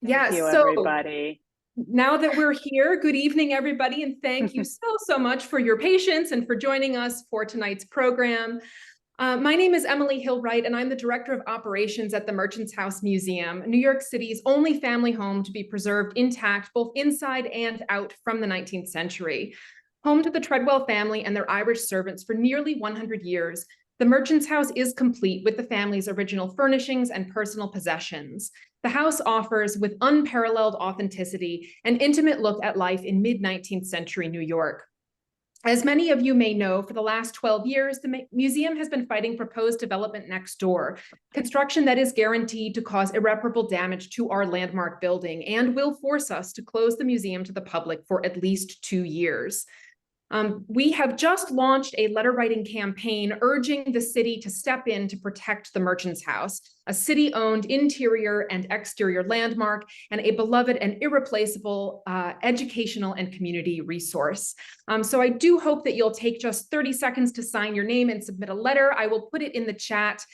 Thank you, everybody. Now that we're here, good evening, everybody, and thank you so much for your patience and for joining us for tonight's program. My name is Emily Hill-Wright, and I'm the Director of Operations at the Merchants House Museum, New York City's only family home to be preserved intact, both inside and out from the 19th century. Home to the Treadwell family and their Irish servants for nearly 100 years, the Merchants House is complete with the family's original furnishings and personal possessions. The house offers, with unparalleled authenticity, an intimate look at life in mid-19th century New York. As many of you may know, for the last 12 years, the museum has been fighting proposed development next door, construction that is guaranteed to cause irreparable damage to our landmark building and will force us to close the museum to the public for at least 2 years. We have just launched a letter writing campaign urging the city to step in to protect the Merchants House, a city-owned interior and exterior landmark and a beloved and irreplaceable educational and community resource. So I do hope that you'll take just 30 seconds to sign your name and submit a letter. I will put it in the chat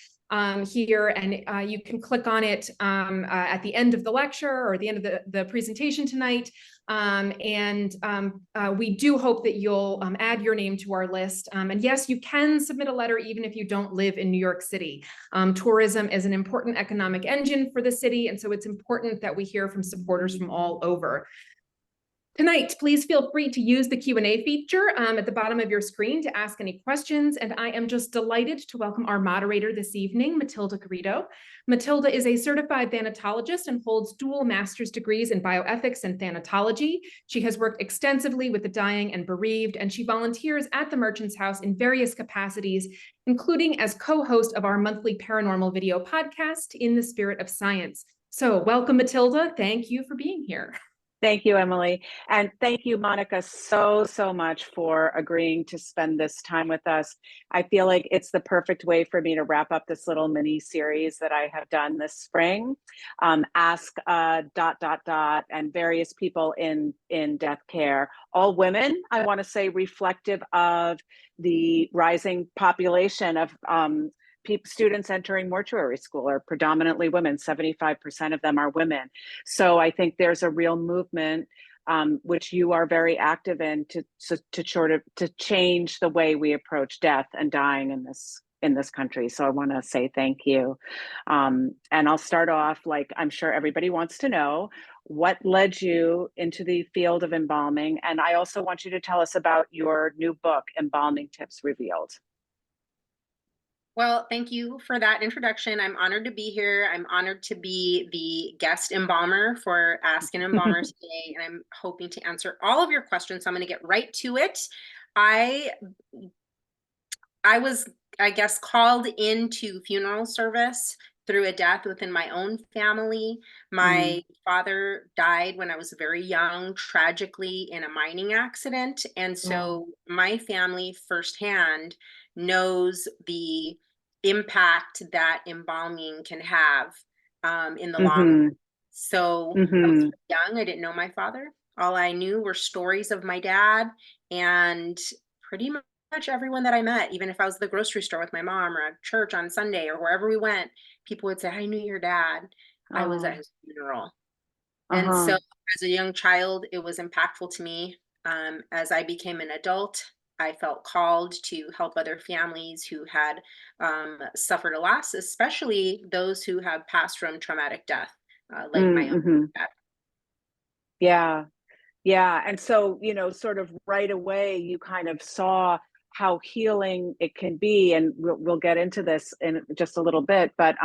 here, and you can click on it at the end of the lecture or the end of the presentation tonight. We do hope that you'll add your name to our list. And yes, you can submit a letter even if you don't live in New York City. Tourism is an important economic engine for the city, and so it's important that we hear from supporters from all over. Tonight, please feel free to use the Q&A feature at the bottom of your screen to ask any questions, and I am just delighted to welcome our moderator this evening, Matilda Garrido. Matilda is a certified thanatologist and holds dual master's degrees in bioethics and thanatology. She has worked extensively with the dying and bereaved, and she volunteers at the Merchants House in various capacities, including as co-host of our monthly paranormal video podcast, In the Spirit of Science. So welcome, Matilda. Thank you for being here. Thank you, Emily. And thank you, Monica, so much for agreeing to spend this time with us. I feel like it's the perfect way for me to wrap up this little mini series that I have done this spring. Ask ... and various people in death care, all women, I want to say, reflective of the rising population of students entering mortuary school are predominantly women. 75% of them are women. So I think there's a real movement, which you are very active in, to change the way we approach death and dying in this country. So I want to say thank you. And I'll start off, like I'm sure everybody wants to know, what led you into the field of embalming? And I also want you to tell us about your new book, Embalming Tips Revealed. Well, thank you for that introduction. I'm honored to be here. I'm honored to be the guest embalmer for Ask an Embalmer today, and I'm hoping to answer all of your questions. So I'm going to get right to it. I was, I guess, called into funeral service through a death within my own family. My father died when I was very young, tragically in a mining accident. And so my family firsthand knows the impact that embalming can have in the long run. So I was young, I didn't know my father. All I knew were stories of my dad, and pretty much everyone that I met, even if I was at the grocery store with my mom or at church on Sunday or wherever we went, people would say, I knew your dad. I was at his funeral. And so as a young child, it was impactful to me. As I became an adult, I felt called to help other families who had suffered a loss, especially those who have passed from traumatic death, like my own dad. Yeah. And so, sort of right away, you kind of saw how healing it can be. And we'll get into this in just a little bit, but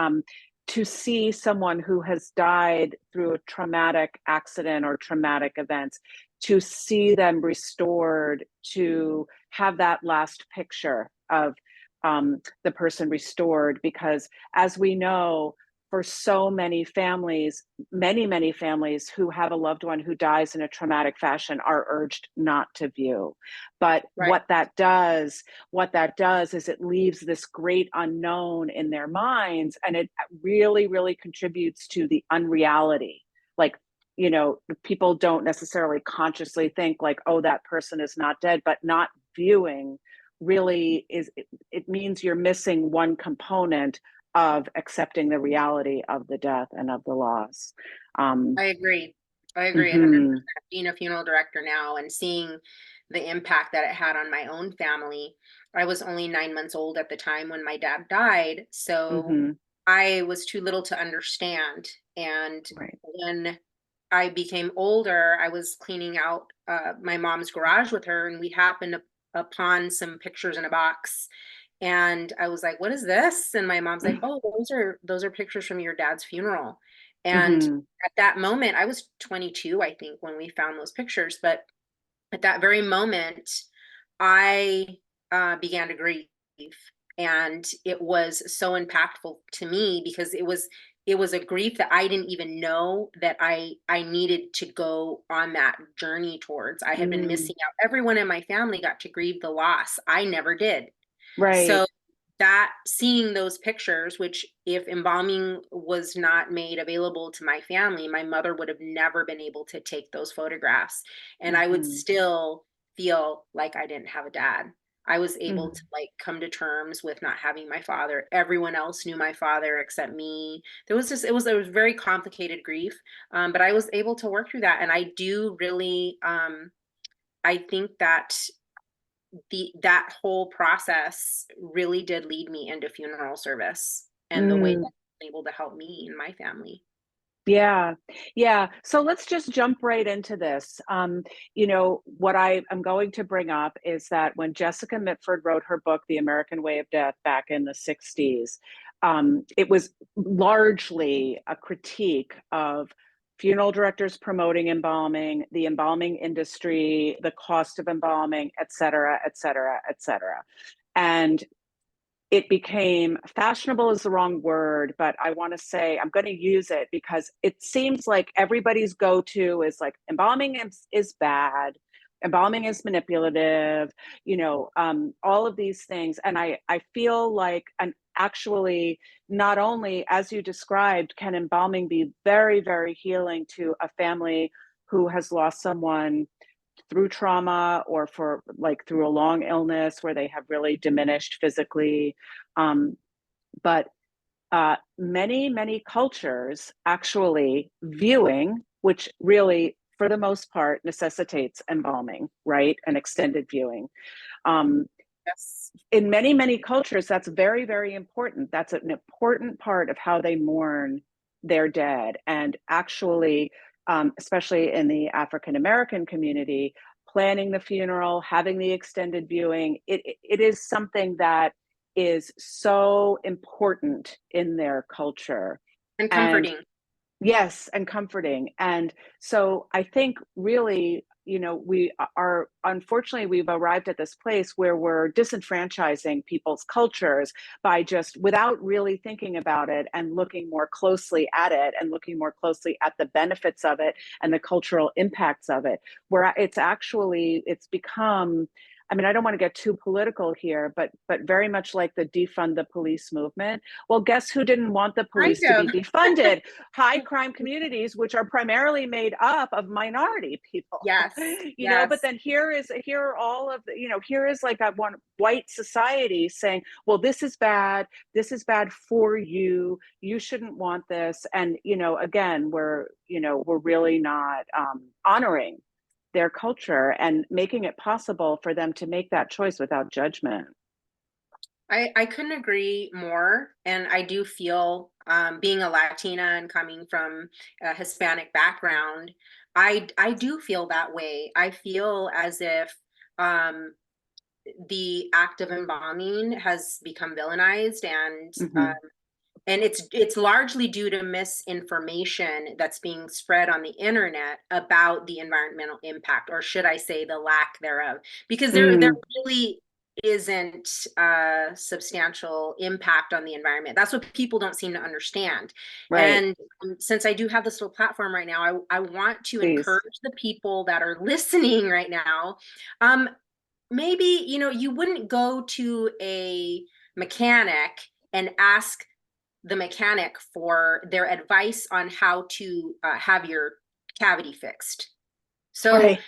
to see someone who has died through a traumatic accident or traumatic events, to see them restored, to have that last picture of the person restored, because as we know, for so many families, many families who have a loved one who dies in a traumatic fashion are urged not to view. But what that does is it leaves this great unknown in their minds, and it really contributes to the unreality. Like, people don't necessarily consciously think like, oh, that person is not dead, but not viewing really it means you're missing one component of accepting the reality of the death and of the loss. I agree. I agree 100%. Mhm, Being a funeral director now and seeing the impact that it had on my own family. I was only 9 months old at the time when my dad died, so mhm, I was too little to understand. And right. when I became older, I was cleaning out my mom's garage with her, and we happened upon some pictures in a box. And I was like, "What is this?" And my mom's like, "Oh, those are pictures from your dad's funeral." And Mhm, at that moment, I was 22, I think, when we found those pictures. But at that very moment, I began to grieve, and it was so impactful to me because it was a grief that I didn't even know that I needed to go on that journey towards. I had been mm, missing out. Everyone in my family got to grieve the loss. I never did. right. So that seeing those pictures, which if embalming was not made available to my family, my mother would have never been able to take those photographs. And I would Mhm, still feel like I didn't have a dad. I was able to mhm, like come to terms with not having my father. Everyone else knew my father except me. There was just it was very complicated grief, but I was able to work through that. And I do really, I think that that whole process really did lead me into funeral service and the way that mm. it's able to help me and my family. Yeah. Yeah. So let's just jump right into this. What I am going to bring up is that when Jessica Mitford wrote her book, The American Way of Death, back in the 60s, it was largely a critique of funeral directors promoting embalming, the embalming industry, the cost of embalming, et cetera, et cetera, et cetera. And it became fashionable is the wrong word, but I want to say I'm going to use it because it seems like everybody's go-to is like embalming is bad, embalming is manipulative, all of these things. And I feel like an actually not only, as you described, can embalming be very, very healing to a family who has lost someone through trauma or for like through a long illness where they have really diminished physically. Um, but many, many cultures actually viewing, which really, for the most part, necessitates embalming, right? And extended viewing. Um, Yes. in many, many cultures, that's very, very important. That's an important part of how they mourn their dead. And actually, especially in the African American community, planning the funeral, having the extended viewing, it is something that is so important in their culture. And And comforting. yes, and comforting. And so I think really, we are, unfortunately, we've arrived at this place where we're disenfranchising people's cultures by just without really thinking about it and looking more closely at it and looking more closely at the benefits of it and the cultural impacts of it. Where it's become, I mean, I don't want to get too political here, but very much like the defund the police movement. Well, guess who didn't want the Kind police to be of. defunded? High crime communities, which are primarily made up of minority people. Yes. But Yes. then here are all of the, here is like a one white society saying, well, this is bad for you, you shouldn't want this. And again, we're really not honoring their culture and making it possible for them to make that choice without judgment. I couldn't agree more. And I do feel, being a Latina and coming from a Hispanic background, I do feel that way. I feel as if um, the act of embalming has become villainized, Mm-hmm. and it's largely due to misinformation that's being spread on the internet about the environmental impact, or should I say the lack thereof, because there Mm, really isn't a substantial impact on the environment. That's what people don't seem to understand. right. And since I do have this little platform right now, I want to Please. encourage the people that are listening right now. um, Maybe you wouldn't go to a mechanic and ask the mechanic for their advice on how to have your cavity fixed. So Right.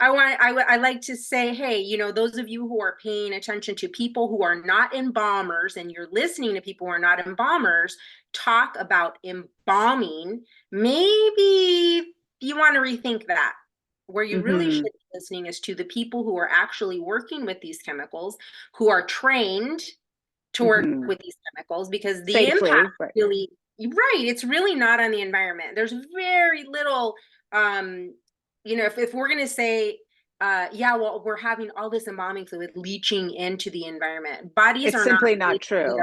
I like to say, hey, those of you who are paying attention to people who are not embalmers, and you're listening to people who are not embalmers, talk about embalming, maybe you want to rethink that. Where you really should be listening is to the people who are actually working with these chemicals, who are trained to work with these chemicals, because the impact Safely, right. really, right, it's really not on the environment. There's very little, you know, if we're going to say, yeah, well, we're having all this embalming fluid leaching into the environment. Bodies It's are simply not not true.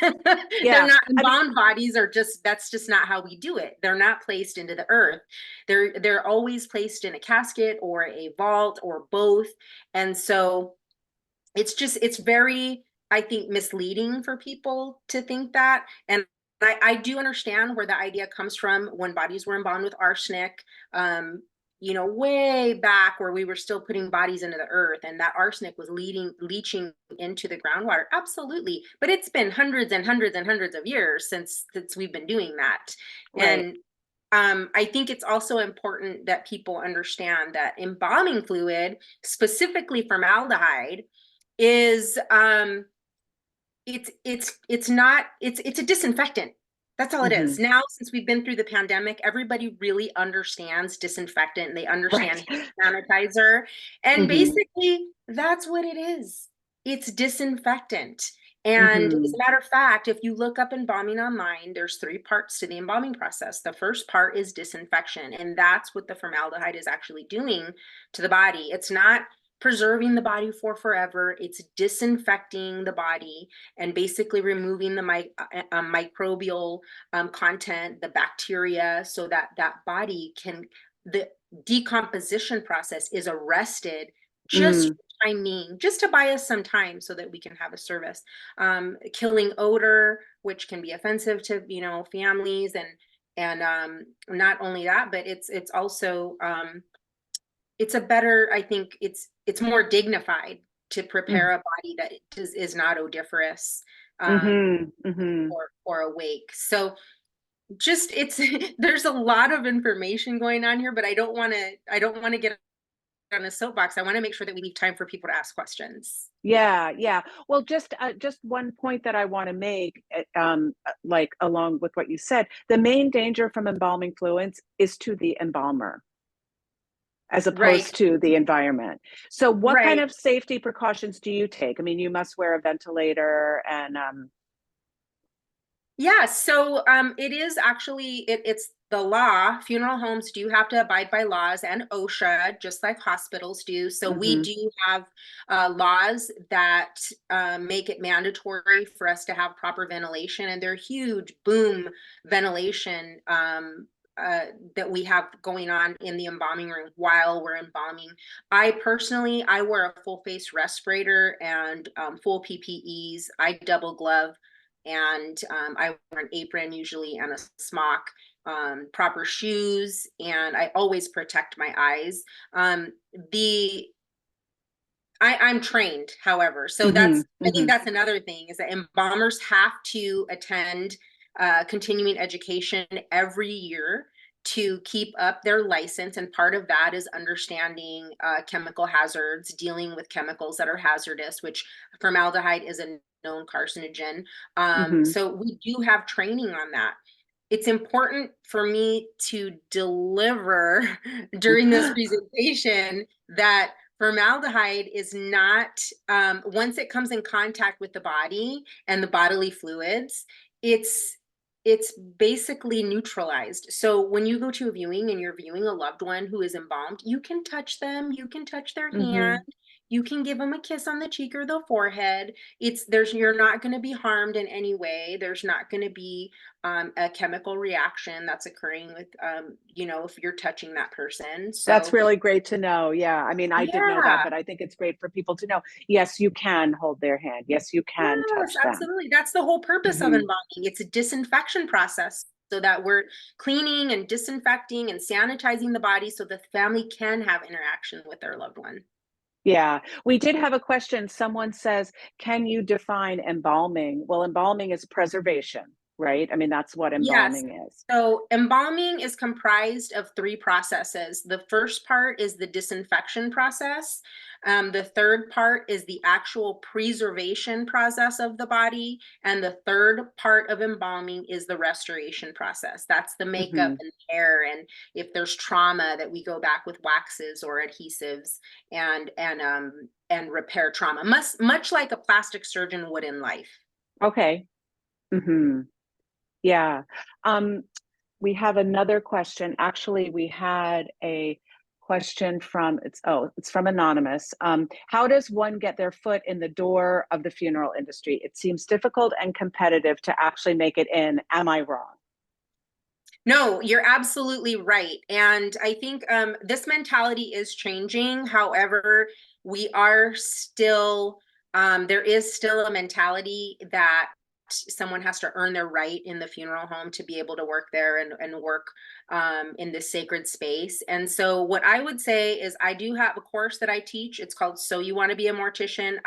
They're Yeah. not, embalmed bodies are just, that's just not how we do it. They're not placed into the earth. They're always placed in a casket or a vault or both. And so it's very, I think, misleading for people to think that. And I do understand where the idea comes from when bodies were embalmed with arsenic, you know, way back where we were still putting bodies into the earth, and that arsenic was leaching into the groundwater. Absolutely. But it's been hundreds and hundreds and hundreds of years since we've been doing that. Right. And I think it's also important that people understand that embalming fluid, specifically formaldehyde, is it's not, it's a disinfectant. That's all it is. Now, since we've been through the pandemic, everybody really understands disinfectant. They understand sanitizer. And basically, that's what it is. It's disinfectant. And as a matter of fact, if you look up embalming online, there's 3 parts to the embalming process. The first part is disinfection, and that's what the formaldehyde is actually doing to the body. It's not preserving the body for forever. It's disinfecting the body and basically removing the microbial content, the bacteria, so that that body can, the decomposition process is arrested just for time being, just to buy us some time so that we can have a service. Killing odor, which can be offensive to, you know, families, and not only that, but it's also it's a better, I think it's more dignified to prepare a body that is not odoriferous or awake. So just it's there's a lot of information going on here, but I don't want to get on a soapbox. I want to make sure that we leave time for people to ask questions. Yeah, yeah. Well, just one point that I want to make, like along with what you said, the main danger from embalming fluids is to the embalmer, as opposed to the environment. So what kind of safety precautions do you take? I mean, you must wear a ventilator and yeah, so it is actually, it's the law. Funeral homes do have to abide by laws and OSHA, just like hospitals do. So we do have laws that make it mandatory for us to have proper ventilation, and they're huge boom ventilation that we have going on in the embalming room while we're embalming. I personally, I wear a full face respirator and full PPEs. I double glove, and I wear an apron usually and a smock, proper shoes, and I always protect my eyes. I'm trained, however, so that's, I think that's another thing, is that embalmers have to attend continuing education every year to keep up their license, and part of that is understanding chemical hazards, dealing with chemicals that are hazardous, which formaldehyde is a known carcinogen. So we do have training on that. It's important for me to deliver during this presentation that formaldehyde is not, once it comes in contact with the body and the bodily fluids, it's basically neutralized. So when you go to a viewing and you're viewing a loved one who is embalmed, you can touch them, you can touch their hand, you can give them a kiss on the cheek or the forehead. You're not going to be harmed in any way. There's not going to be a chemical reaction that's occurring with, you know, if you're touching that person. So that's really great to know. Yeah. I mean, I did know that, but I think it's great for people to know. Yes, you can hold their hand. Yes, you can touch them. Absolutely. That's the whole purpose of embalming. It's a disinfection process, so that we're cleaning and disinfecting and sanitizing the body so the family can have interaction with their loved one. Yeah, we did have a question. Someone says, can you define embalming? Well, embalming is preservation. right? I mean, that's what Yes. embalming is. So embalming is comprised of 3 processes. The first part is the disinfection process. The third part is the actual preservation process of the body. And the third part of embalming is the restoration process. That's the makeup Hmm. and hair. And if there's trauma, that we go back with waxes or adhesives and repair trauma, much like a plastic surgeon would in life. Okay. Hmm. Yeah. Um, we have another question. Actually, we had a question from it's from Anonymous. How does one get their foot in the door of the funeral industry? It seems difficult and competitive to actually make it in. Am I wrong? No, you're absolutely right. And I think this mentality is changing. However, we are still, there is still a mentality that someone has to earn their right in the funeral home to be able to work there and work in this sacred space. And so what I would say is I do have a course that I teach. It's called So You Want to Be a Mortician.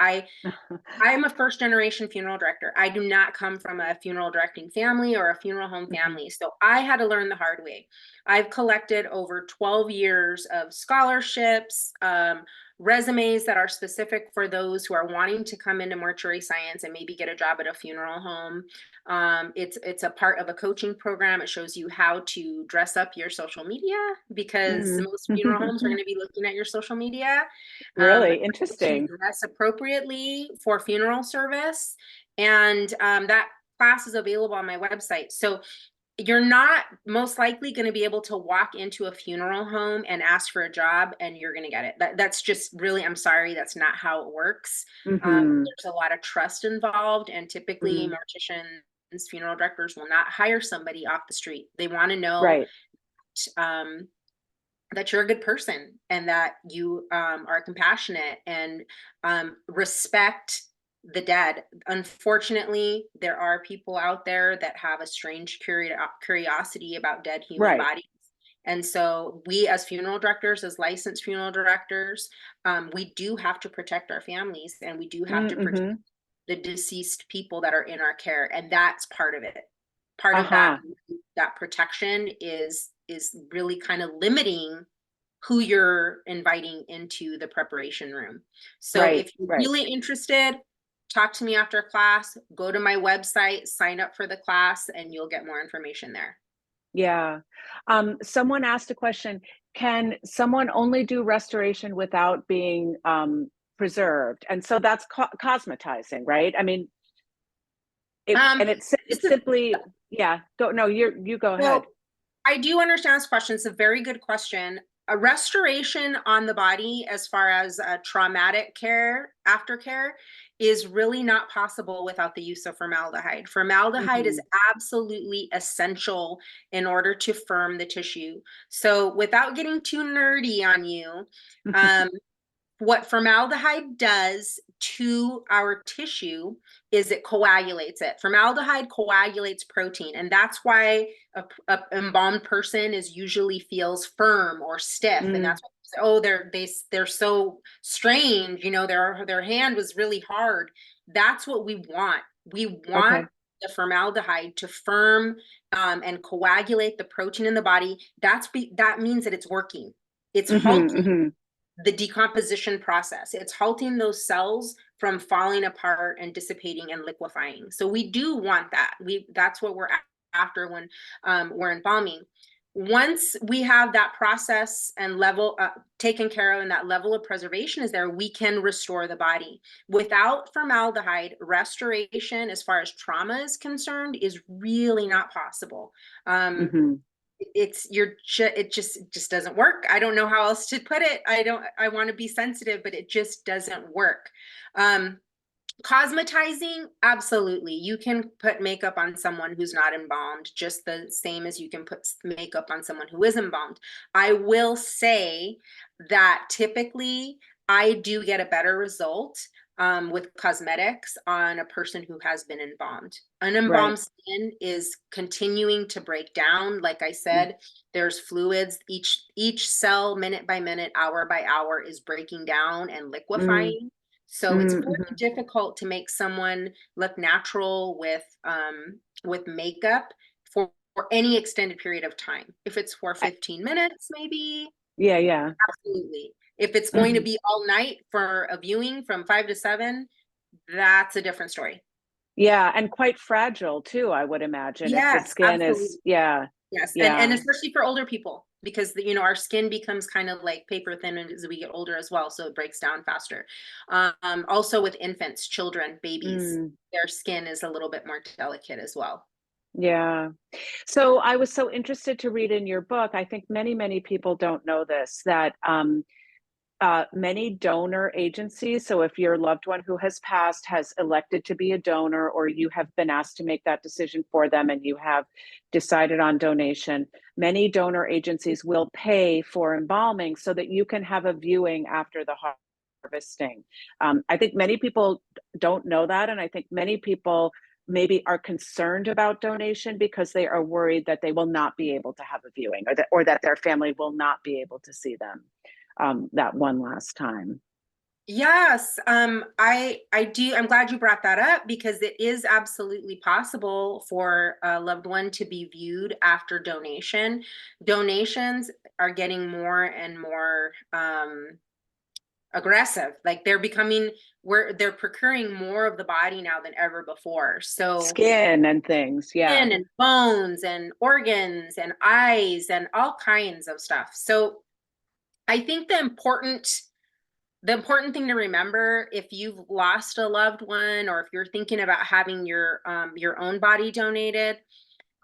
I'm a first generation funeral director. I do not come from a funeral directing family or a funeral home family. So I had to learn the hard way. I've collected over 12 years of scholarships, resumes that are specific for those who are wanting to come into mortuary science and maybe get a job at a funeral home. It's a part of a coaching program. It shows you how to dress up your social media because Mm. most funeral homes are going to be looking at your social media. Really To interesting. dress appropriately for funeral service. And that class is available on my website. So you're not most likely going to be able to walk into a funeral home and ask for a job and you're going to get it. That's just really, I'm sorry, that's not how it works. Hmm. There's a lot of trust involved, and typically Hmm. morticians, funeral directors will not hire somebody off the street. They want to know Right. um, that you're a good person and that you are compassionate and respect the dead. Unfortunately, there are people out there that have a strange curiosity about dead human Right. bodies. And so we as funeral directors, as licensed funeral directors, we do have to protect our families and we do have to protect Mm-hmm. the deceased people that are in our care. And that's part of it. Part of Uh-huh. that protection is really kind of limiting who you're inviting into the preparation room. So Right. if you're Right. really interested, talk to me after class, go to my website, sign up for the class, and you'll get more information there. Yeah. Someone asked a question, can someone only do restoration without being preserved? And so that's cosmetizing, right? I mean, Um, it's it's a, simply, yeah, go, no, you go ahead. so I do understand this question. It's a very good question. A restoration on the body, as far as traumatic care, aftercare, is really not possible without the use of formaldehyde. Formaldehyde is Hmm. absolutely essential in order to firm the tissue. So, without getting too nerdy on you, um, what formaldehyde does to our tissue is it coagulates it. Formaldehyde coagulates protein, and that's why a embalmed person is usually feels firm or stiff, and Mm, that's what, oh, they're so strange. You know, their hand was really hard. That's what we want. We want okay. the formaldehyde to firm and coagulate the protein in the body. That means that it's working. It's Hmm. halting Hmm. the decomposition process. It's halting those cells from falling apart and dissipating and liquefying. So we do want that. That's what we're after when we're embalming. Once we have that process and level taken care of and that level of preservation is there, we can restore the body. Without formaldehyde, restoration as far as trauma is concerned is really not possible. Um, Hmm. it just doesn't work. I don't know how else to put it. I want to be sensitive, but it just doesn't work. um Cosmetizing, absolutely, you can put makeup on someone who's not embalmed just the same as you can put makeup on someone who is embalmed. I will say that typically I do get a better result with cosmetics on a person who has been embalmed. Right. Unembalmed skin is continuing to break down. Like I Mm, said, there's fluids. Each cell, minute by minute, hour by hour, is breaking down and mm, liquefying. So it's very Mm-hmm. difficult to make someone look natural with makeup for any extended period of time. If it's for 15 minutes, maybe, Yeah, yeah. absolutely. If it's going to Mhm. be all night for a viewing from 5 to 7, that's a different story. Yeah, and quite fragile too, I would imagine, if the Yes, skin is, absolutely. yeah, Yes, and yeah. especially for older people, because our skin becomes kind of like paper thin as we get older as well, so it breaks down faster. Also with infants, children, babies, Mm, their skin is a little bit more delicate as well. yeah. So I was so interested to read in your book. I think many people don't know this, that many donor agencies, so if your loved one who has passed has elected to be a donor, or you have been asked to make that decision for them and you have decided on donation, many donor agencies will pay for embalming so that you can have a viewing after the harvesting. I think many people don't know that, and I think many people maybe are concerned about donation because they are worried that they will not be able to have a viewing, or that their family will not be able to see them that one last time. Yes, I do. I'm glad you brought that up because it is absolutely possible for a loved one to be viewed after donation. Donations are getting more and more aggressive. Like they're procuring more of the body now than ever before. So Skin and things, yeah. skin and bones and organs and eyes and all kinds of stuff. So I think the important thing to remember, if you've lost a loved one or if you're thinking about having your own body donated,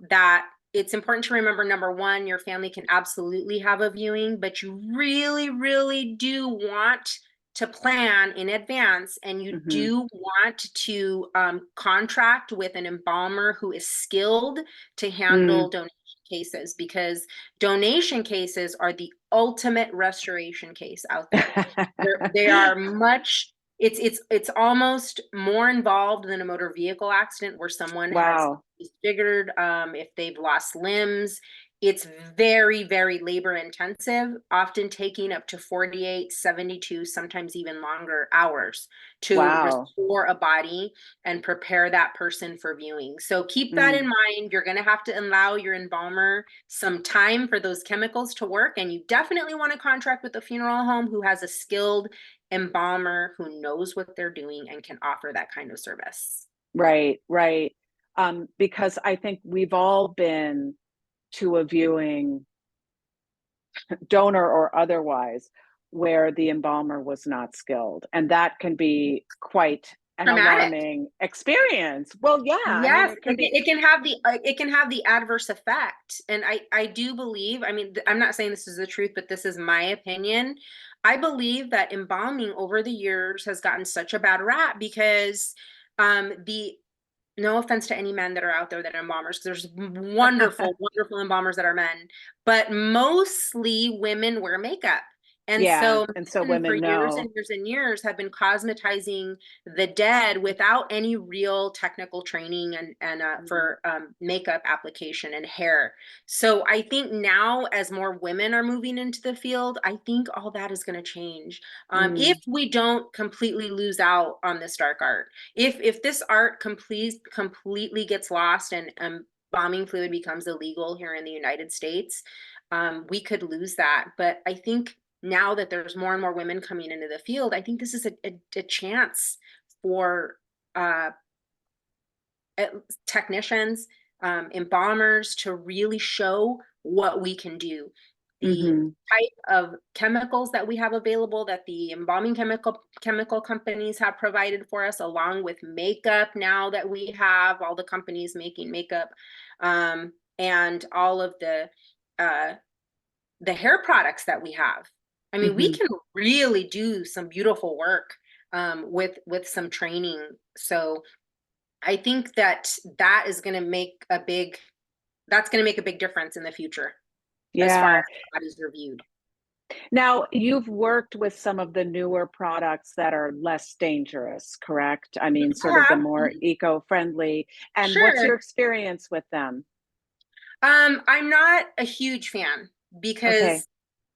that it's important to remember, number one, your family can absolutely have a viewing, but you really do want to plan in advance, and you Hmm. do want to contract with an embalmer who is skilled to handle Mm. donation cases, because donation cases are the ultimate restoration case out there. They are much, it's almost more involved than a motor vehicle accident where someone has Wow. disfigured, if they've lost limbs. It's very labor intensive, often taking up to 48, 72, sometimes even longer hours to Wow. restore a body and prepare that person for viewing. So keep that in Mm. mind. You're going to have to allow your embalmer some time for those chemicals to work. And you definitely want to contract with a funeral home who has a skilled embalmer who knows what they're doing and can offer that kind of service. Right, right. Because I think we've all been to a viewing, donor or otherwise, where the embalmer was not skilled, and that can be quite an Traumatic. alarming experience. Well, yeah, I mean, Yes, it can be. it can have the adverse effect. And I do believe, I mean, I'm not saying this is the truth, but this is my opinion. I believe that embalming over the years has gotten such a bad rap because the no offense to any men that are out there that are embalmers, because there's wonderful embalmers that are men, but mostly women wear makeup. And Yeah, so and so men for women years know. and years and years have been cosmetizing the dead without any real technical training and Mm. for makeup application and hair. So I think now, as more women are moving into the field, I think all that is going to change. If Mm. we don't completely lose out on this dark art, if this art completely gets lost and bombing fluid becomes illegal here in the United States, we could lose that. But I think now that there's more and more women coming into the field, I think this is a chance for uh, technicians, embalmers to really show what we can do. The Hmm. type of chemicals that we have available, that the embalming chemical companies have provided for us, along with makeup now that we have all the companies making makeup, and all of the hair products that we have. I mean, we Hmm. can really do some beautiful work with some training. So I think that is going to make a big that's going to make a big difference in the future as far Yeah. as bodies are viewed. Now, you've worked with some of the newer products that are less dangerous, correct? I mean, I sort of the have. more eco-friendly. And what's Sure. your experience with them? I'm not a huge fan Okay. because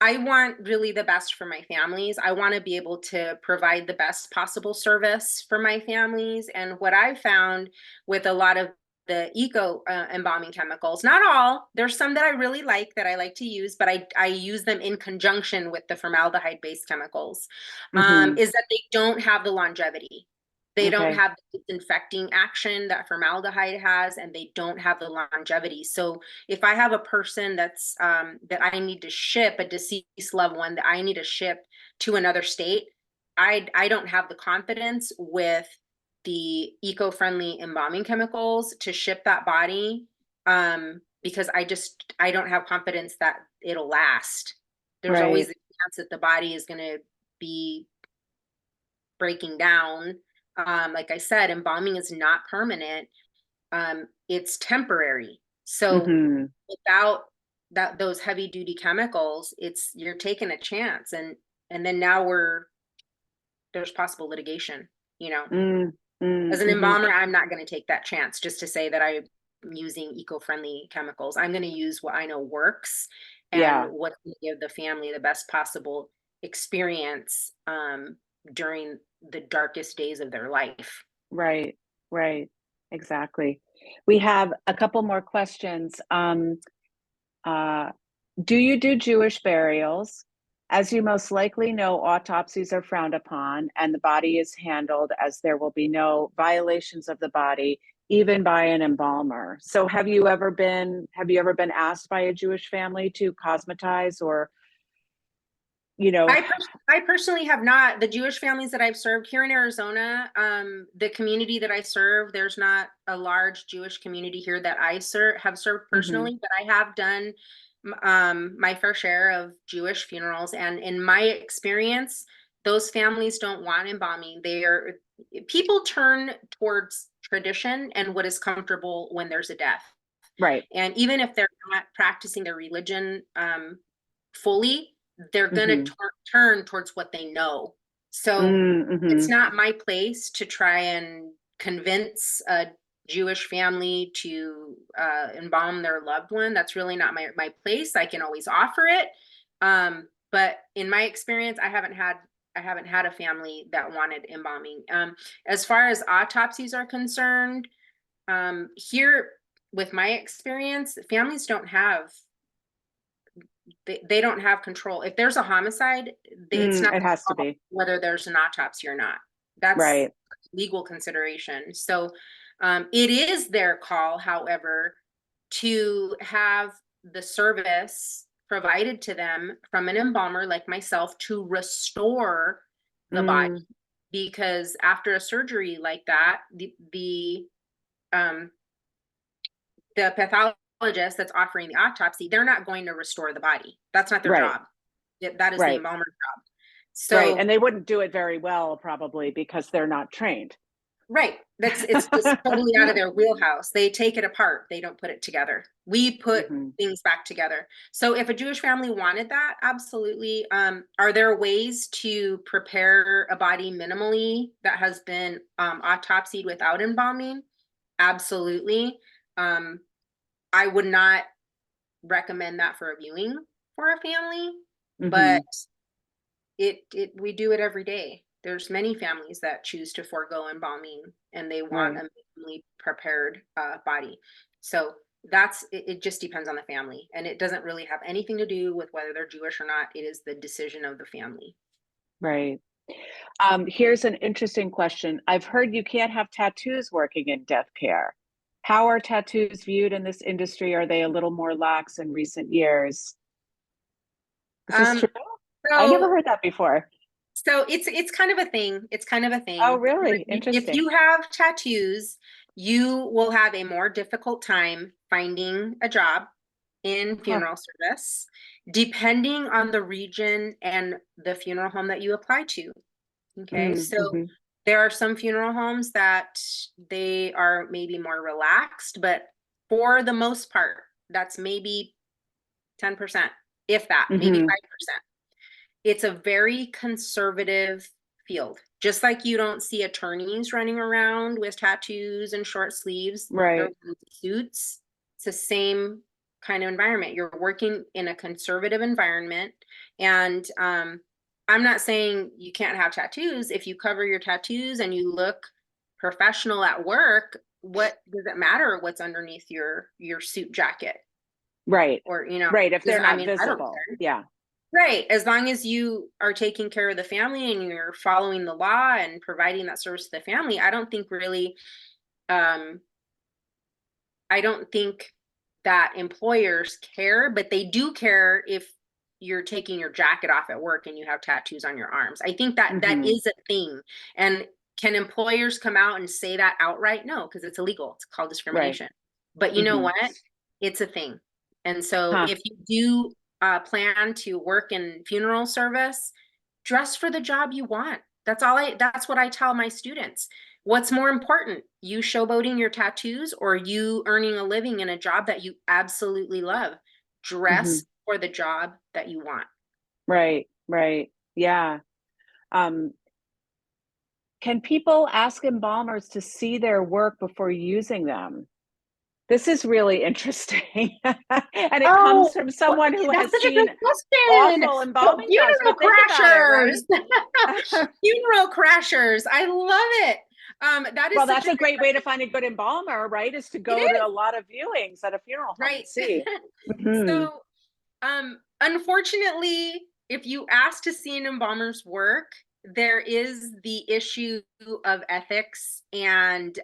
I want really the best for my families. I want to be able to provide the best possible service for my families. And what I've found with a lot of the eco embalming chemicals, not all, there's some that I really like that I like to use, but I use them in conjunction with the formaldehyde based chemicals, Hmm. is that they don't have the longevity. They don't Okay. have the disinfecting action that formaldehyde has, and they don't have the longevity. So if I have a person that's that I need to ship, a deceased loved one that I need to ship to another state, I don't have the confidence with the eco-friendly embalming chemicals to ship that body, because I don't have confidence that it'll last. There's always Right. the chance that the body is going to be breaking down. Like I said, embalming is not permanent. It's temporary. So Hmm. without those heavy duty chemicals, you're taking a chance, and then now there's possible litigation, you know. Mm, As an hmm. embalmer, I'm not going to take that chance just to say that I'm using eco-friendly chemicals. I'm going to use what I know works and Yeah. what's going to give the family the best possible experience during the darkest days of their life. Right. Right. Exactly. We have a couple more questions. Uh, do you do Jewish burials? As you most likely know, autopsies are frowned upon and the body is handled as there will be no violations of the body, even by an embalmer. So have you ever been asked by a Jewish family to cosmetize or, you know, I personally have not. The Jewish families that I've served here in Arizona, the community that I serve, there's not a large Jewish community here that I have served mhm, personally, but I have done my fair share of Jewish funerals. And in my experience, those families don't want embalming. People turn towards tradition and what is comfortable when there's a death. right. And even if they're not practicing their religion fully, they're going to Mhm, turn towards what they know. So it's mhm, not my place to try and convince a Jewish family to embalm their loved one. That's really not my place. I can always offer it. But in my experience, I haven't had a family that wanted embalming. As far as autopsies are concerned, here with my experience, families don't have they don't have control. If there's a homicide, it's not it has to be. whether there's an autopsy or not. That's Right. legal consideration. So it is their call, however, to have the service provided to them from an embalmer like myself to restore the body. Mm, Because after a surgery like that, um, the pathologist that's offering the autopsy, they're not going to restore the body. That's not their right, job. That is the right, embalmer's job. right. So, And they wouldn't do it very well, probably, because they're not trained. right, it's just totally out of their wheelhouse. They take it apart. They don't put it together. We put Mhm. things back together. So if a Jewish family wanted that, absolutely. Are there ways to prepare a body minimally that has been autopsied without embalming? Absolutely. Um, I would not recommend that for a viewing for a family, but Mhm. it we do it every day. There's many families that choose to forego embalming and they want Right. a minimally prepared body. So it just depends on the family, and it doesn't really have anything to do with whether they're Jewish or not. It is the decision of the family. Right. Here's an interesting question. I've heard you can't have tattoos working in death care. How are tattoos viewed in this industry? Are they a little more lax in recent years? Is this Um, true? I never so heard that before. it's kind of a thing. It's kind of a Oh, thing. really? If Interesting. you have tattoos, you will have a more difficult time finding a job in Huh. funeral service, depending on the region and the funeral home that you apply to. Okay, so Mm-hmm. there are some funeral homes that they are maybe more relaxed, but for the most part, that's maybe 10%, if that, maybe Mm-hmm. 5%. It's a very conservative field. Just like you don't see attorneys running around with tattoos and short sleeves or Right. suits, it's the same kind of environment. You're working in a conservative environment. And I'm not saying you can't have tattoos. If you cover your tattoos and you look professional at work, what does it matter what's underneath your suit jacket? Right. Or, you know, Right. If they're not I don't visible. care. Yeah. Right. As long as you are taking care of the family and you're following the law and providing that service to the family, I don't think really, I don't think that employers care, but they do care if you're taking your jacket off at work and you have tattoos on your arms. I think that that Mhm. is a thing. And can employers come out and say that outright? No, because it's illegal. It's called Right. discrimination. But you know Mhm. what? It's a thing. And so Huh. if you do plan to work in funeral service, dress for the job you want. That's what I tell my students. What's more important, you showboating your tattoos or you earning a living in a job that you absolutely love? Mhm. Dress for the job that you want. Right. Right. Yeah. Um, can people ask embalmers to see their work before using them? This is really interesting. And it comes Oh, from someone who that's has such a seen good question. awful So embalming jobs, funeral but think about it, right? crashers. Funeral crashers. I love it. That is Well, such that's a a good great way to question. find a good embalmer, right? Is to It go to a is, lot of viewings at a funeral home and right. see. Mhm. So unfortunately, if you ask to see an embalmer's work, there is the issue of ethics and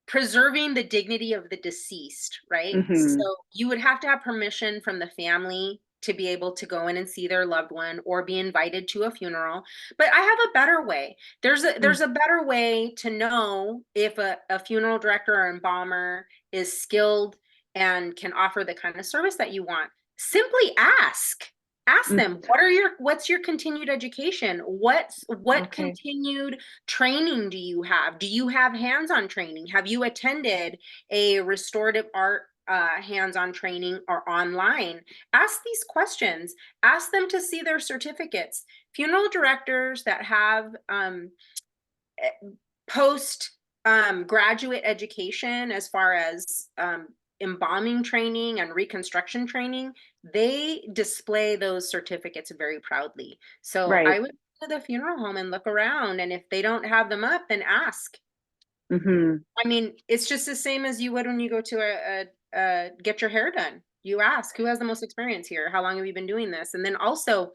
preserving the dignity of the deceased, right? So Mhm. you would have to have permission from the family to be able to go in and see their loved one or be invited to a funeral. But I have a better way. There's Mm. a better way to know if a funeral director or embalmer is skilled and can offer the kind of service that you want. Simply ask Mm. them, what's your continued education? What Okay. continued training do you have? Do you have hands-on training? Have you attended a restorative art hands-on training or online? Ask these questions. Ask them to see their certificates. Funeral directors that have post graduate education as far as embalming training and reconstruction training, they display those certificates very proudly. So Right. I would go to the funeral home and look around, and if they don't have them up, then ask. Mhm. I mean, it's just the same as you would when you go to a get your hair done. You ask, who has the most experience here? How long have you been doing this? And then also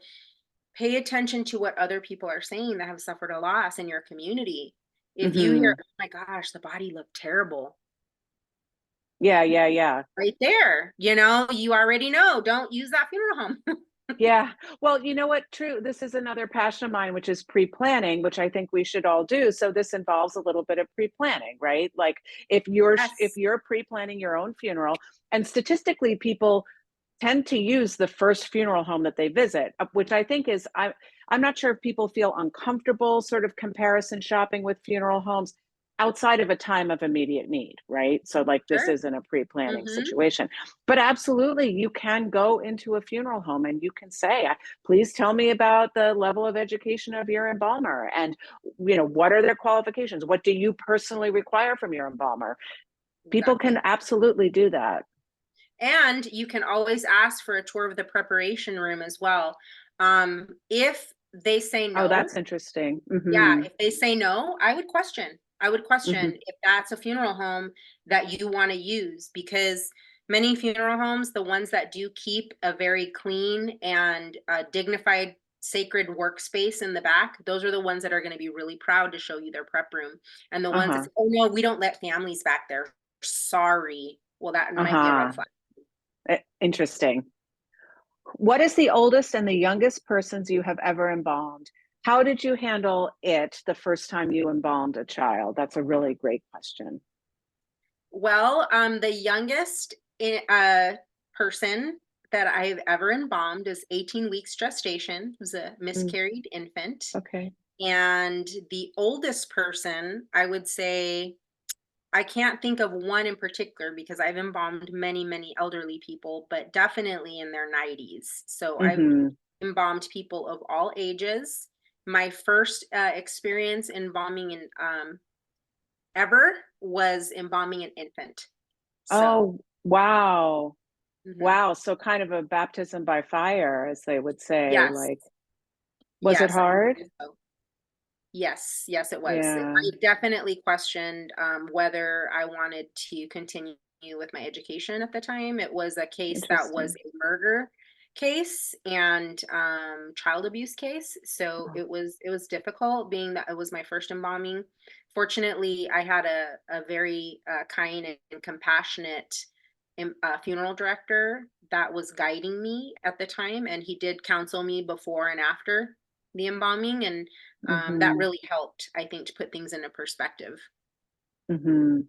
pay attention to what other people are saying that have suffered a loss in your community. If you hear, Mhm. oh my gosh, the body looked terrible, Yeah, yeah, yeah. right there, you already know, don't use that funeral home. Yeah. Well, you know what? True. This is another passion of mine, which is pre-planning, which I think we should all do. So this involves a little bit of pre-planning, right? Like if Yes, you're pre-planning your own funeral, and statistically, people tend to use the first funeral home that they visit, which I think is I'm not sure if people feel uncomfortable sort of comparison shopping with funeral homes outside of a time of immediate need, right? So like this sure. isn't a pre-planning Hmm. situation. But absolutely, you can go into a funeral home and you can say, please tell me about the level of education of your embalmer and what are their qualifications? What do you personally require from your embalmer? People can Exactly. absolutely do that. And you can always ask for a tour of the preparation room as well. If they say Oh, no, that's interesting. yeah, Hmm. if they say no, I would question. I would Hmm. question if that's a funeral home that you want to use, because many funeral homes, the ones that do keep a very clean and dignified, sacred workspace in the back, those are the ones that are going to be really proud to show you their prep room. And the ones that Uh-huh. say, oh no, we don't let families back there. Sorry. Well, that might be a red Uh-huh. flag. Interesting. What is the oldest and the youngest persons you have ever embalmed? How did you handle it the first time you embalmed a child? That's a really great question. Well, the youngest person that I've ever embalmed is 18 weeks gestation. It was a Mm, miscarried infant. okay. And the oldest person, I would say, I can't think of one in particular because I've embalmed many, many elderly people, but definitely in their 90s. So I've Hmm. embalmed people of all ages. My first experience embalming ever was embalming an infant. So Oh, Wow. Mhm. Wow. So kind of a baptism by fire, as they would say. Yes, Like, was it yes, I would hard? say so. Yes, yes, it was. Yeah. I definitely questioned whether I wanted to continue with my education at the time. It was a case that was Interesting. a murder case and child abuse case. So Oh. it was difficult being that it was my first embalming. Fortunately, I had a very kind and compassionate funeral director that was guiding me at the time, and he did counsel me before and after the embalming, and that Hmm. really helped, I think, to put things into perspective. Hmm.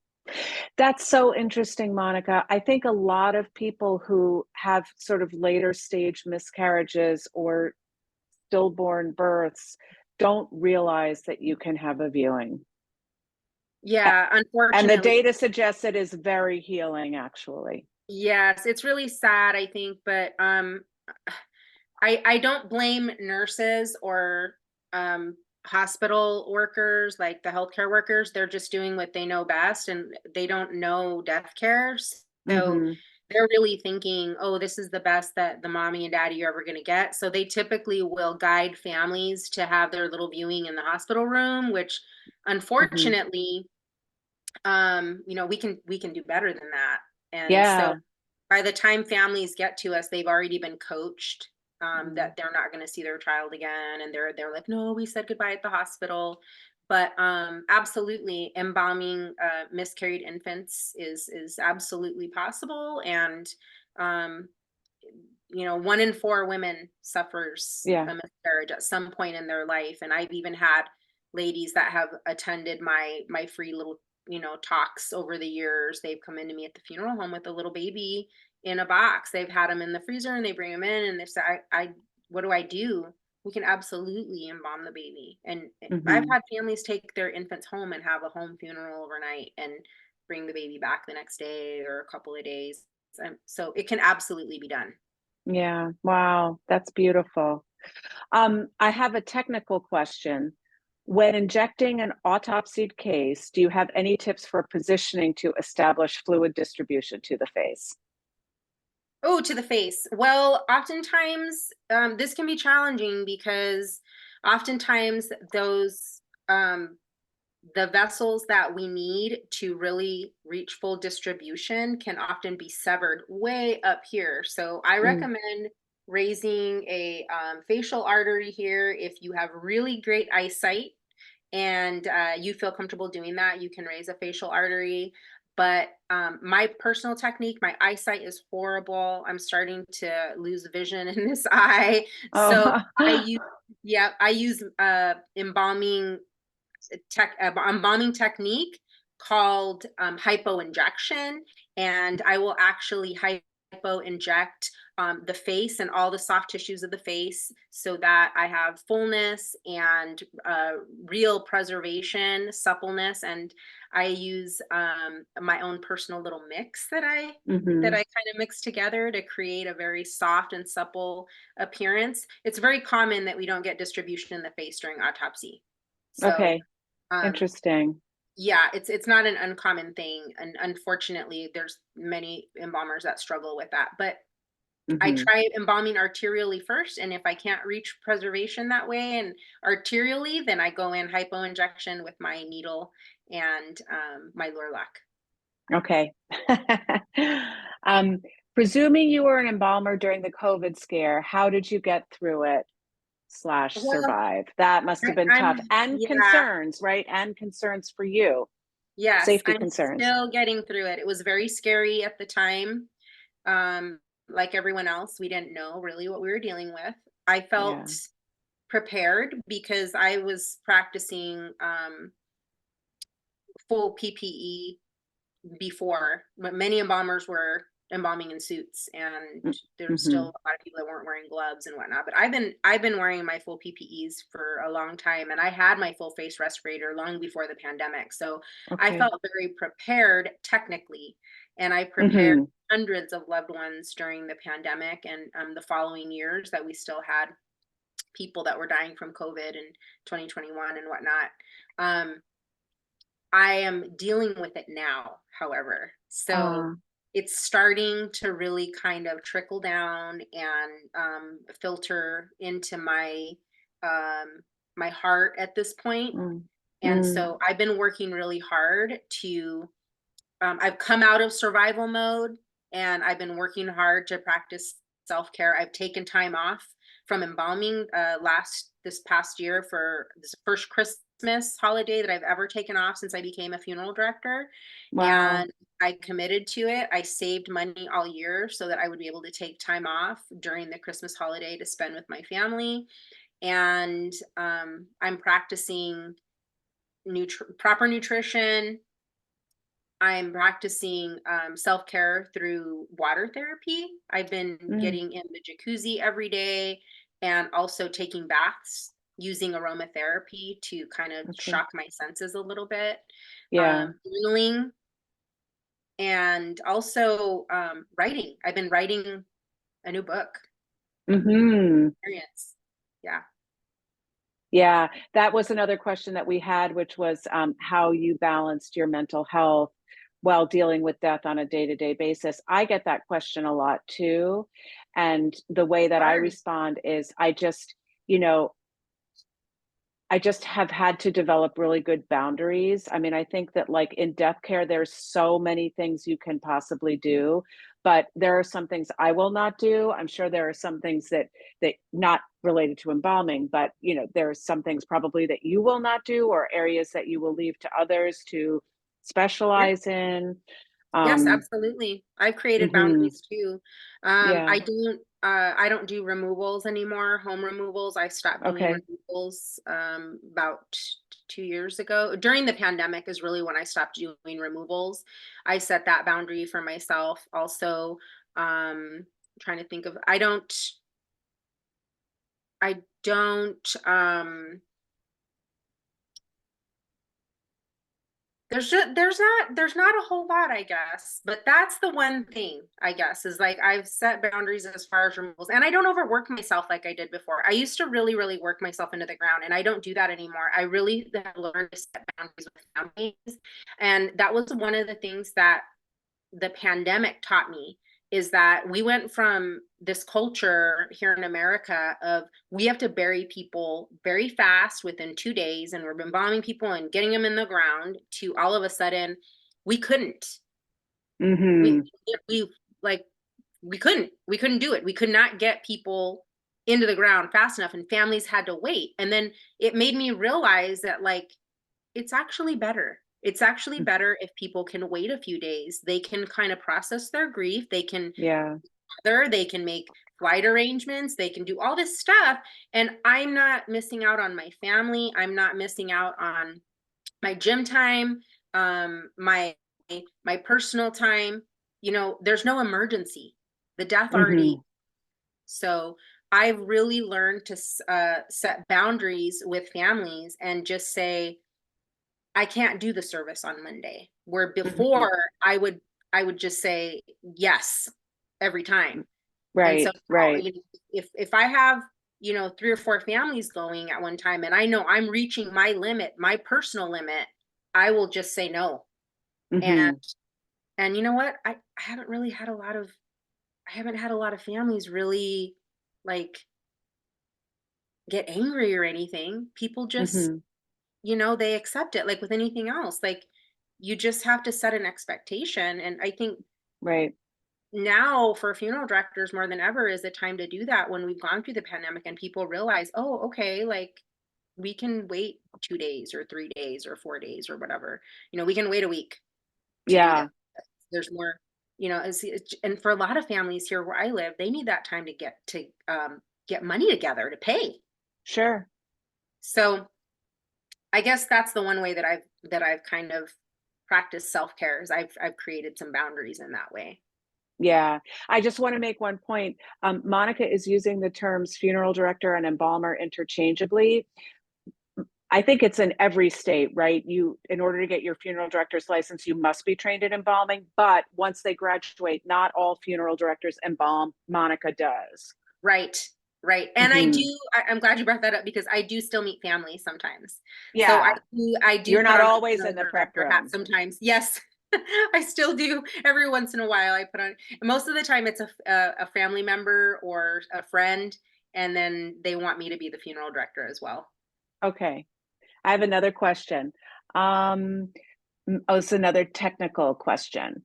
That's so interesting, Monica. I think a lot of people who have sort of later stage miscarriages or stillborn births don't realize that you can have a viewing. A- Yeah, And the unfortunately, data suggests it is very healing, actually. yes, it's really sad, I think, but I don't blame nurses or hospital workers, like the healthcare workers. They're just doing what they know best, and they don't know death care. So Hmm. they're really thinking, oh, this is the best that the mommy and daddy are ever going to get. So they typically will guide families to have their little viewing in the hospital room, which Hmm. unfortunately, we can do better than that. And so Yeah. by the time families get to us, they've already been coached Mm. that they're not going to see their child again, and they're like, no, we said goodbye at the hospital. But absolutely, embalming miscarried infants is absolutely possible, and um, 1 in 4 women suffers Yeah. a miscarriage at some point in their life, and I've even had ladies that have attended my free little talks over the years. They've come into me at the funeral home with a little baby in a box. They've had them in the freezer and they bring them in and they say, I what do I do? We can absolutely embalm the baby. And I've Hmm. had families take their infants home and have a home funeral overnight and bring the baby back the next day or a couple of days. So it can absolutely be done. Yeah. Wow. That's beautiful. I have a technical question. When injecting an autopsied case, do you have any tips for positioning to establish fluid distribution to the face? Oh, to the face. Well, oftentimes, this can be challenging because oftentimes um, the vessels that we need to really reach full distribution can often be severed way up here. So I Mm. recommend raising a facial artery here. If you have really great eyesight and you feel comfortable doing that, you can raise a facial artery. But my personal technique, my eyesight is horrible. I'm starting to lose vision in this eye. So Oh. I use, yeah, I use embalming technique called hypo injection, and I will actually hypo inject the face and all the soft tissues of the face so that I have fullness and real preservation, suppleness, and I use my own personal little mix that I Hmm. kind of mix together to create a very soft and supple appearance. It's very common that we don't get distribution in the face during autopsy. So Okay. um, Interesting. yeah, it's not an uncommon thing, and unfortunately, there's many embalmers that struggle with that. But I Hmm. try embalming arterially first, and if I can't reach preservation that way and arterially, then I go in hypo injection with my needle and my Lurlock. Okay. um, Presuming you were an embalmer during the COVID scare, how did you get through it slash Well, survive? That must have been tough. And yeah, concerns, right? And concerns for you, yes, safety I'm concerns. still getting through it. It was very scary at the time. Um, like everyone else, we didn't know really what we were dealing with. I Yeah. felt prepared because I was practicing full PPE before, but many embalmers were embalming in suits, and there's Mm-hmm. still a lot of people that weren't wearing gloves and whatnot. But I've been wearing my full PPEs for a long time, and I had my full face respirator long before the pandemic. So I Okay. felt very prepared technically, and I prepared Mm-hmm. hundreds of loved ones during the pandemic and the following years that we still had people that were dying from COVID in 2021 and whatnot. Um, I am dealing with it now, however. So Ah. it's starting to really kind of trickle down and filter into my heart at this point. Mm. And so I've been working really hard to, I've come out of survival mode, and I've been working hard to practice self-care. I've taken time off from embalming this past year for this first Christmas holiday that I've ever taken off since I became a funeral director. Wow. And I committed to it. I saved money all year so that I would be able to take time off during the Christmas holiday to spend with my family. And I'm practicing proper nutrition. I'm practicing self-care through water therapy. I've been getting in the jacuzzi every day, and also taking baths using aromatherapy to kind of shock my senses a little bit. Yeah. Journaling, and also writing. I've been writing a new book. Experience. Yeah. Yeah, that was another question that we had, which was how you balanced your mental health while dealing with death on a day-to-day basis. I get that question a lot too. And the way that I respond is I just have had to develop really good boundaries. I mean, I think that like in death care, there's so many things you can possibly do, but there are some things I will not do. I'm sure there are some things that not related to embalming, but there are some things probably that you will not do, or areas that you will leave to others to Yeah. specialize in. Yes, absolutely. I've created boundaries too. Yeah. I don't do removals anymore, home removals. I stopped doing Okay. removals about 2 years ago. During the pandemic is really when I stopped doing removals. I set that boundary for myself. Also, trying to think of, I don't there's not a whole lot, I guess, but that's the one thing, I guess, is like I've set boundaries as far as removals, and I don't overwork myself like I did before. I used to really, really work myself into the ground, and I don't do that anymore. I really have learned to set boundaries with families, and that was one of the things that the pandemic taught me, is that we went from this culture here in America of we have to bury people very fast within 2 days, and we've been bombing people and getting them in the ground, to all of a sudden we couldn't. We like we couldn't do it. We could not get people into the ground fast enough, and families had to wait. And then it made me realize that like it's actually better. It's actually better if people can wait a few days. They can kind of process their grief. They can they can make flight arrangements. They can do all this stuff. And I'm not missing out on my family. I'm not missing out on my gym time, my personal time. There's no emergency. The death already. So I've really learned to set boundaries with families and just say, I can't do the service on Monday, where before I would just say yes every time. And so if I have, 3 or 4 families going at one time, and I know I'm reaching my limit, my personal limit, I will just say no. And you know what? I haven't really had I haven't had a lot of families really like get angry or anything. People just they accept it, like with anything else. Like, you just have to set an expectation. And I think now for funeral directors more than ever is the time to do that, when we've gone through the pandemic and people realize, oh, okay, like we can wait 2 days or 3 days or 4 days or whatever. We can wait a week to do that. There's more, and for a lot of families here where I live, they need that time to get money together to pay. Sure. So I guess that's the one way that I've kind of practiced self-care, is I've created some boundaries in that way. Yeah, I just want to make one point. Monica is using the terms funeral director and embalmer interchangeably. I think it's in every state, right? In order to get your funeral director's license, you must be trained in embalming. But once they graduate, not all funeral directors embalm. Monica does. Right. And I'm glad you brought that up, because I do still meet families sometimes. Yeah. So I do. You're not always in the prep room sometimes. Yes. I still do every once in a while. I put on, most of the time it's a family member or a friend, and then they want me to be the funeral director as well. Okay. I have another question. It's another technical question.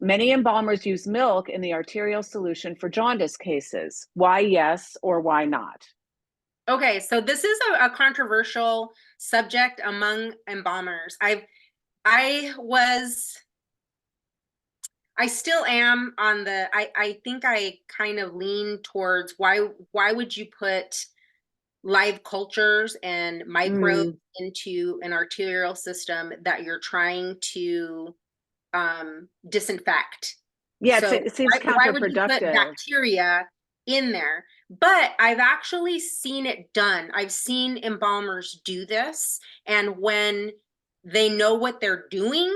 Many embalmers use milk in the arterial solution for jaundice cases. Why yes or why not? Okay, so this is a controversial subject among embalmers. I still am on the, I think I kind of lean towards why would you put live cultures and microbes into an arterial system that you're trying to disinfect? Yeah, So it seems why would you put counterproductive. bacteria in there? But I've actually seen it done. I've seen embalmers do this, and when they know what they're doing,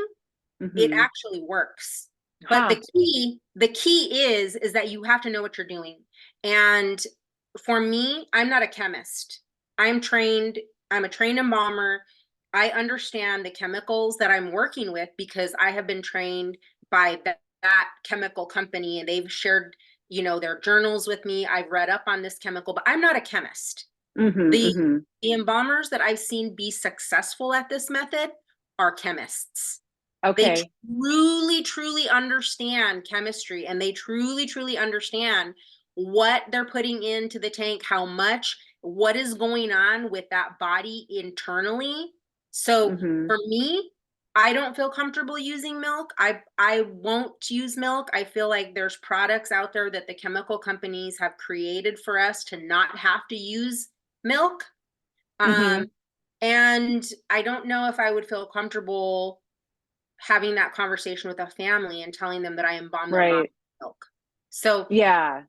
it Hmm. actually works. But Huh. the key is that you have to know what you're doing. And for me, I'm not a chemist. I'm a trained embalmer. I understand the chemicals that I'm working with because I have been trained by that chemical company, and they've shared, their journals with me. I've read up on this chemical, but I'm not a chemist. Hmm. The Hmm. the embalmers that I've seen be successful at this method are chemists. They Okay. truly, truly understand chemistry, and they truly, truly understand what they're putting into the tank, how much, what is going on with that body internally. So Hmm. for me, I don't feel comfortable using milk. I won't use milk. I feel like there's products out there that the chemical companies have created for us to not have to use milk. Hmm. Um, and I don't know if I would feel comfortable having that conversation with a family and telling them that I embalm their mom Right. with milk. So Yeah.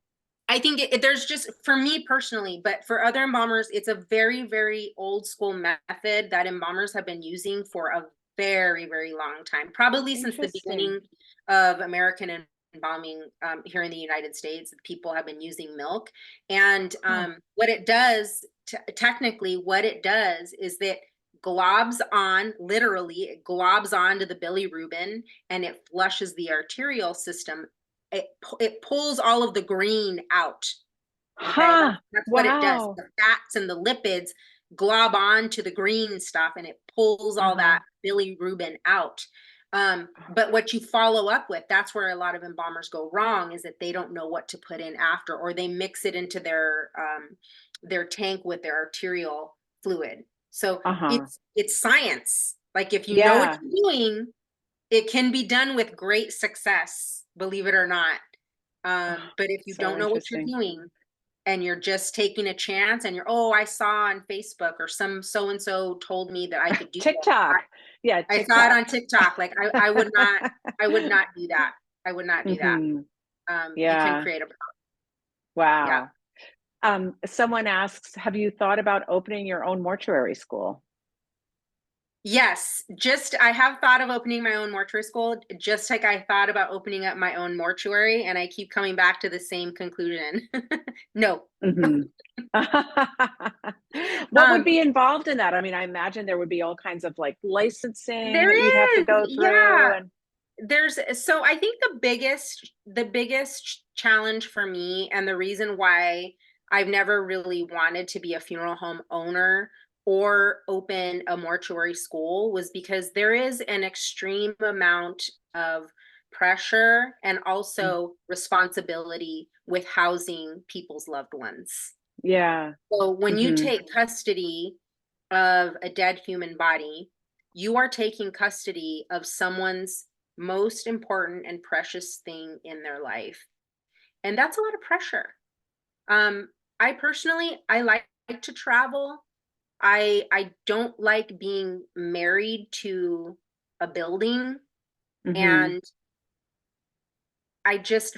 I think there's just, for me personally, but for other embalmers, it's a very, very old school method that embalmers have been using for a very, very long time, probably since the Interesting. beginning of American embalming here in the United States. People have been using milk. And Huh. what it does, technically, what it does is that globs on, literally, it globs onto the bilirubin, and it flushes the arterial system. It pulls all of the green out. Okay, Huh. that's what it does. Wow. The fats and the lipids glob on to the green stuff, and it pulls all Uh-huh. that bilirubin out. But what you follow up with, that's where a lot of embalmers go wrong, is that they don't know what to put in after, or they mix it into their tank with their arterial fluid. So Uh-huh. it's science. Like, if you know what Yeah. you're doing, it can be done with great success, believe it or not. But if you So don't know what you're interesting. doing and you're just taking a chance, and oh, I saw on Facebook, or some so and so told me that I could do this. TikTok. Yeah, I saw it TikTok. on TikTok. Like, I would not do that. I would not do that. Hmm. You can Yeah. create a problem. Yeah. Wow. Someone asks, have you thought about opening your own mortuary school? Yes, I have thought of opening my own mortuary school, just like I thought about opening up my own mortuary, and I keep coming back to the same conclusion. No. Hmm. What would Um, be involved in that? I mean, I imagine there would be all kinds of like licensing that you'd have there to is, go through yeah. and So I think the biggest challenge for me, and the reason why I've never really wanted to be a funeral home owner or open a mortuary school, was because there is an extreme amount of pressure and also responsibility with housing people's loved ones. yeah. So when you Hmm. take custody of a dead human body, you are taking custody of someone's most important and precious thing in their life. And that's a lot of pressure. Um, I like to travel. I don't like being married to a building. Hmm. And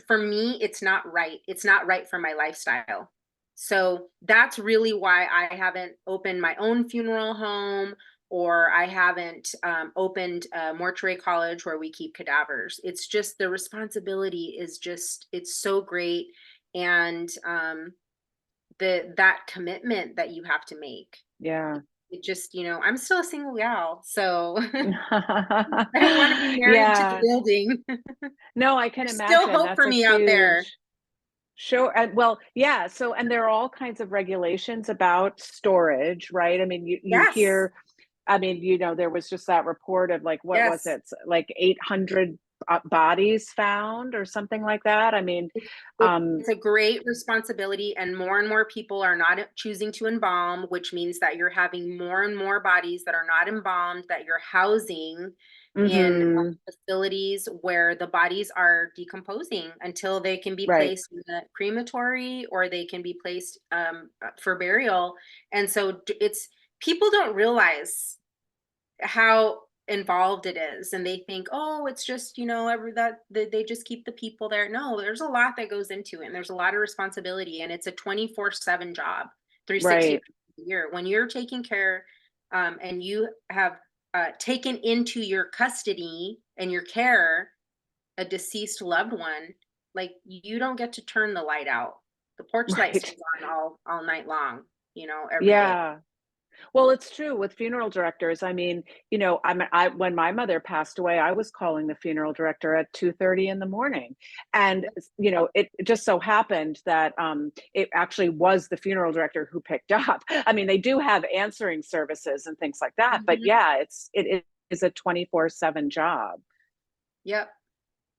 for me, it's not right. It's not right for my lifestyle. So that's really why I haven't opened my own funeral home, or I haven't opened a mortuary college where we keep cadavers. It's just, the responsibility is just, it's so great. And that commitment that you have to make. Yeah. it just, I'm still a single gal, so I don't want to be married to the Yeah. building. No, I can There's still imagine. hope That's for a me out there. huge. Sure. Well, yeah. So, and there are all kinds of regulations about storage, right? I mean, you Yes. hear, I mean, there was just that report of like, what was Yes. it? Like 800 bodies found or something like that. I mean, um, It's a great responsibility, and more people are not choosing to embalm, which means that you're having more and more bodies that are not embalmed, that you're housing in mhm, facilities where the bodies are decomposing until they can be right, placed in the crematory, or they can be placed for burial. And so it's, people don't realize how involved it is, and they think, oh, it's just, they just keep the people there. No, there's a lot that goes into it, and there's a lot of responsibility, and it's a 24/7 job, 360 right, a year. When you're taking care, and you have taken into your custody and your care a deceased loved one, like, you don't get to turn the light out. The porch light right. stays on all night long, every day. Yeah. Well, it's true with funeral directors. I mean, when my mother passed away, I was calling the funeral director at 2:30 in the morning. And, it just so happened that it actually was the funeral director who picked up. I mean, they do have answering services and things like that, but Mhm. yeah, it is a 24/7 job. Yep.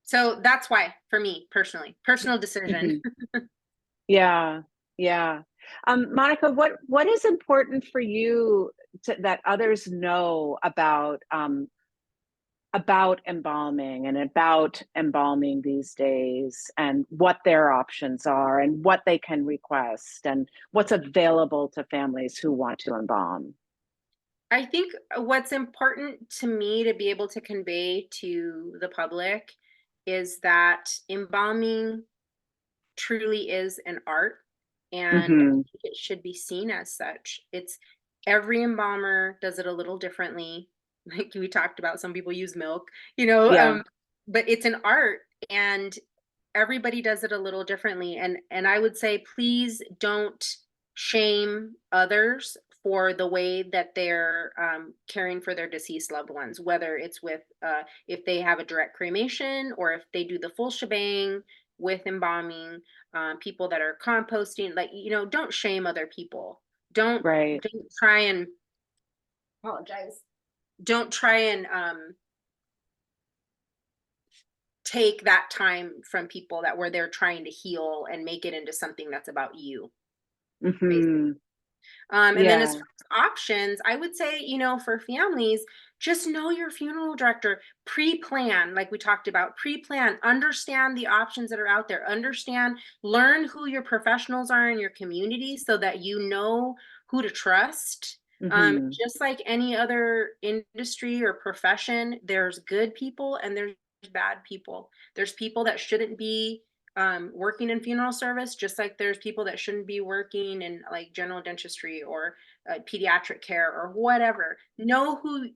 So that's why, for me personally, personal decision. Mhm. Yeah, yeah. Monica, what is important for you that others know about embalming and about embalming these days, and what their options are and what they can request and what's available to families who want to embalm? I think what's important to me to be able to convey to the public is that embalming truly is an art, and I Hmm. think it should be seen as such. It's, every embalmer does it a little differently. Like we talked about, some people use milk, Yeah, but it's an art, and everybody does it a little differently. And I would say, please don't shame others for the way that they're caring for their deceased loved ones, whether it's with if they have a direct cremation, or if they do the full shebang with embalming. People that are composting, like, don't shame other people. don't right. don't try and apologize, don't try and take that time from people that were there trying to heal and make it into something that's about you, basically. Hmm. And then as Yeah, far as options, I would say, for families, just know your funeral director, pre-plan, like we talked about, pre-plan, understand the options that are out there, learn who your professionals are in your community so that you know who to trust. hmm, Just like any other industry or profession, there's good people and there's bad people. There's people that shouldn't be working in funeral service, just like there's people that shouldn't be working in like general dentistry or pediatric care or whatever. Know who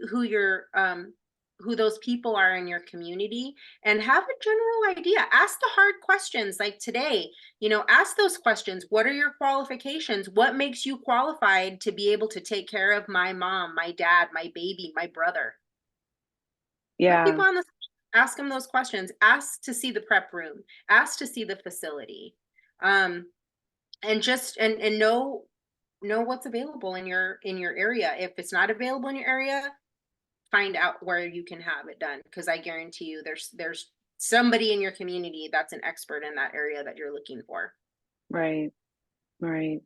those people are in your community, and have a general idea. Ask the hard questions, like today. Ask those questions. What are your qualifications? What makes you qualified to be able to take care of my mom, my dad, my baby, my brother? Put yeah. people on the, ask them those questions. Ask to see the prep room. Ask to see the facility, um, and just and know what's available in your area. If it's not available in your area, find out where you can have it done, because I guarantee you, there's somebody in your community that's an expert in that area that you're looking for. Right, right.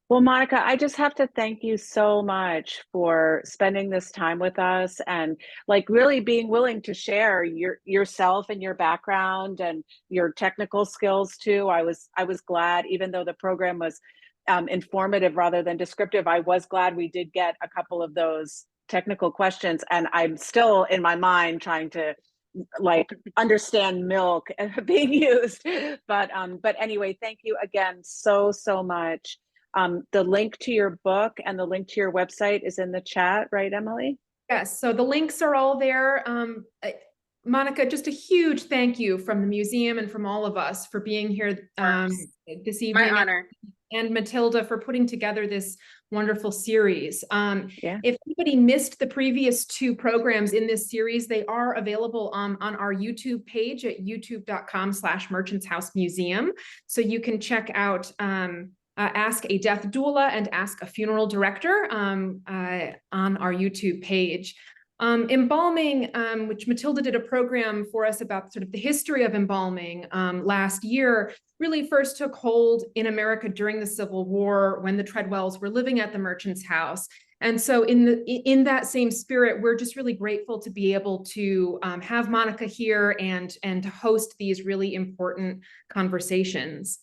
Well, Monica, I just have to thank you so much for spending this time with us and like really being willing to share yourself and your background and your technical skills too. I was glad, even though the program was informative rather than descriptive, I was glad we did get a couple of those technical questions, and I'm still in my mind trying to like understand milk being used. But anyway, thank you again so much. The link to your book and the link to your website is in the chat, right, Emily? Yes, so the links are all there. Monica, just a huge thank you from the museum and from all of us for being here Of course. this My evening. honor. and Matilda for putting together this wonderful series. Yeah. If anybody missed the previous 2 programs in this series, they are available on our YouTube page at youtube.com/merchantsHouseMuseum. So you can check out Ask a Death Doula and Ask a Funeral Director on our YouTube page. Embalming, which Matilda did a program for us about sort of the history of embalming last year, really first took hold in America during the Civil War when the Treadwells were living at the Merchant's House. And so in that same spirit, we're just really grateful to be able to have Monica here and to host these really important conversations.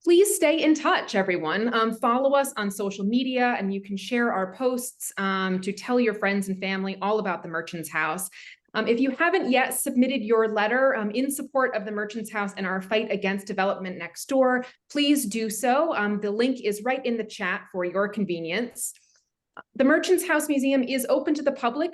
Please stay in touch, everyone. Follow us on social media, and you can share our posts to tell your friends and family all about the Merchant's House. If you haven't yet submitted your letter in support of the Merchant's House and our fight against development next door, please do so. The link is right in the chat for your convenience. The Merchant's House Museum is open to the public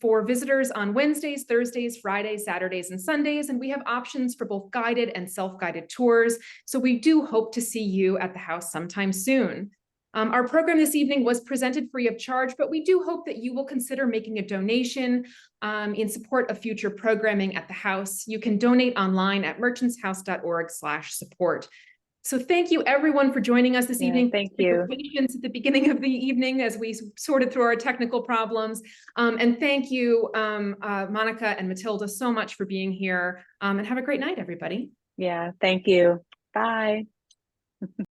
for visitors on Wednesdays, Thursdays, Fridays, Saturdays, and Sundays, and we have options for both guided and self-guided tours. So we do hope to see you at the house sometime soon. Our program this evening was presented free of charge, but we do hope that you will consider making a donation in support of future programming at the house. You can donate online at merchantshouse.org/support. So thank you everyone for joining us this evening. Thank you. For patience at the beginning of the evening as we sorted through our technical problems. And thank you, Monica and Matilda, so much for being here. And have a great night, everybody. Yeah, thank you. Bye.